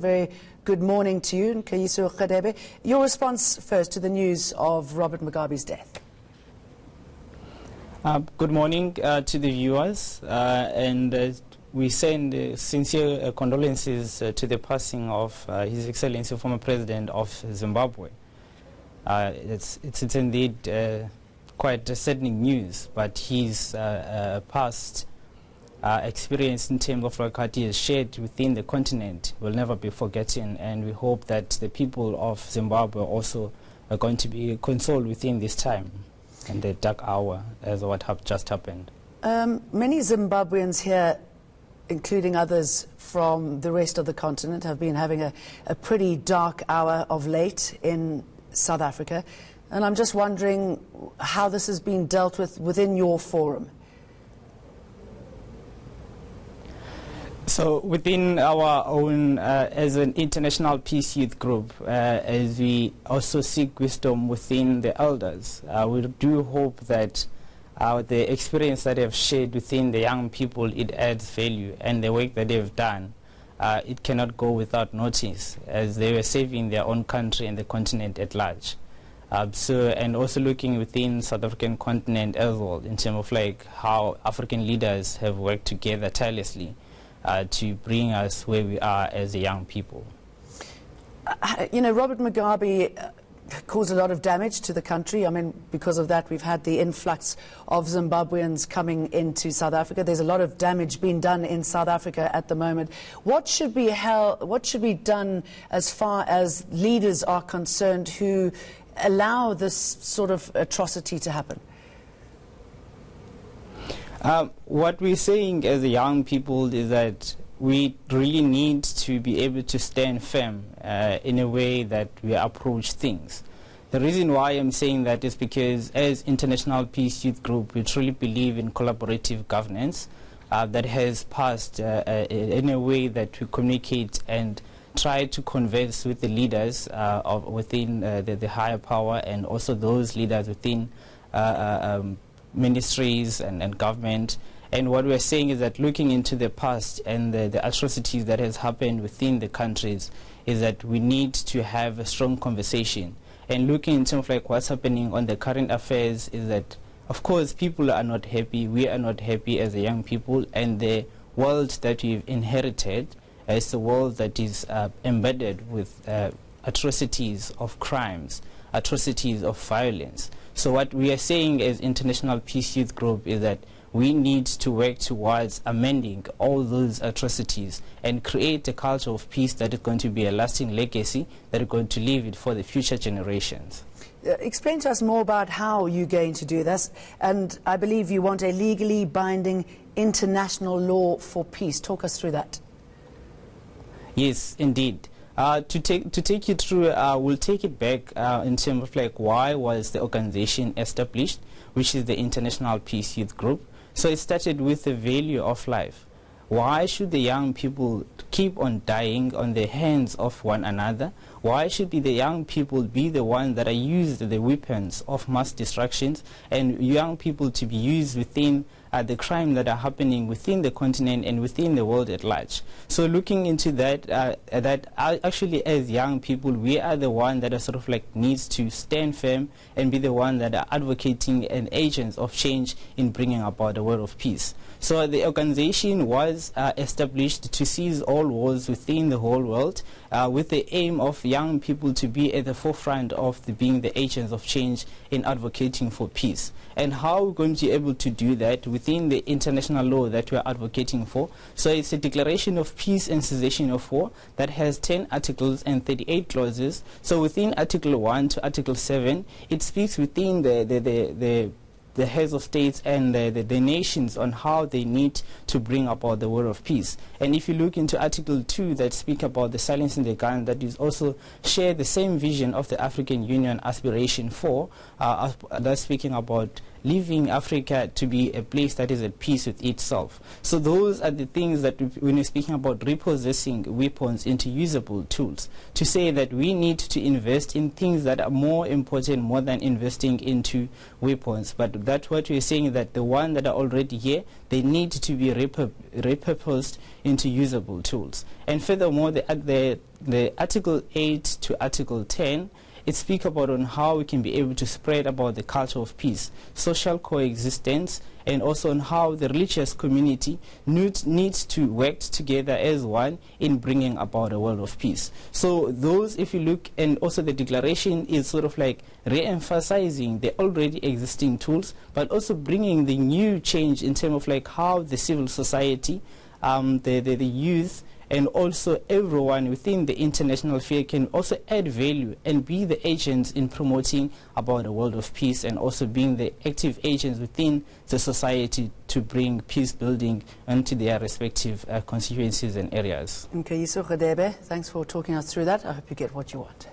Very good morning to you, Nkayiso Khadebe. Your response first to the news of Robert Mugabe's death. Good morning to the viewers, we send sincere condolences to the passing of His Excellency, former President of Zimbabwe. It's indeed quite saddening news, but his past experience in terms of what he has shared within the continent will never be forgotten, and we hope that the people of Zimbabwe also are going to be consoled within this time and the dark hour as what just happened. Many Zimbabweans here, including others from the rest of the continent, have been having a pretty dark hour of late in South Africa, and I'm just wondering how this has been dealt with within your forum. So within our own, as an international peace youth group, as we also seek wisdom within the elders, we do hope that the experience that they have shared within the young people, it adds value, and the work that they have done, it cannot go without notice, as they were saving their own country and the continent at large. And also looking within South African continent as well, in terms of like how African leaders have worked together tirelessly to bring us where we are as a young people. You know, Robert Mugabe caused a lot of damage to the country. I mean, because of that, we've had the influx of Zimbabweans coming into South Africa. There's a lot of damage being done in South Africa at the moment. What should be done as far as leaders are concerned who allow this sort of atrocity to happen? What we're saying as a young people is that we really need to be able to stand firm in a way that we approach things. The reason why I'm saying that is because as International Peace Youth Group, we truly believe in collaborative governance that has passed in a way that we communicate and try to converse with the leaders within the higher power, and also those leaders within ministries and government. And what we're saying is that looking into the past and the atrocities that has happened within the countries is that we need to have a strong conversation. And looking in terms of like what's happening on the current affairs is that, of course, people are not happy, we are not happy as a young people, and the world that we've inherited is a world that is embedded with atrocities of crimes, atrocities of violence. So what we are saying as International Peace Youth Group is that we need to work towards amending all those atrocities and create a culture of peace that is going to be a lasting legacy that is going to leave it for the future generations. Explain to us more about how you're going to do this. And I believe you want a legally binding international law for peace. Talk us through that. Yes, indeed. To take you through, we'll take it back in terms of like why was the organization established, which is the International Peace Youth Group. So it started with the value of life. Why should the young people keep on dying on the hands of one another? Why should the young people be the ones that are used the weapons of mass destructions, and young people to be used within the crime that are happening within the continent and within the world at large? So looking into that, actually as young people, we are the one that are sort of like needs to stand firm and be the one that are advocating and agents of change in bringing about a world of peace. So the organization was established to seize all wars within the whole world with the aim of young people to be at the forefront of being the agents of change in advocating for peace. And how we're going to be able to do that within the international law that we are advocating for. So it's a declaration of peace and cessation of war that has 10 articles and 38 clauses. So within Article 1 to Article 7, it speaks within the heads of states and the nations on how they need to bring about the world of peace. And if you look into Article 2 that speak about the silencing the gun, that is also share the same vision of the African Union aspiration for, that's speaking about leaving Africa to be a place that is at peace with itself. So those are the things that when we're speaking about repossessing weapons into usable tools, to say that we need to invest in things that are more important more than investing into weapons, but that what we're saying, that the one that are already here, they need to be repurposed into usable tools. And furthermore, the Article 8 to Article 10, it speaks about on how we can be able to spread about the culture of peace, social coexistence, and also on how the religious community needs to work together as one in bringing about a world of peace. So those, if you look, and also the declaration is sort of like re-emphasizing the already existing tools, but also bringing the new change in terms of like how the civil society, the youth, and also everyone within the international sphere can also add value and be the agents in promoting about a world of peace, and also being the active agents within the society to bring peace building into their respective constituencies and areas. Okay, Gadebe, thanks for talking us through that. I hope you get what you want.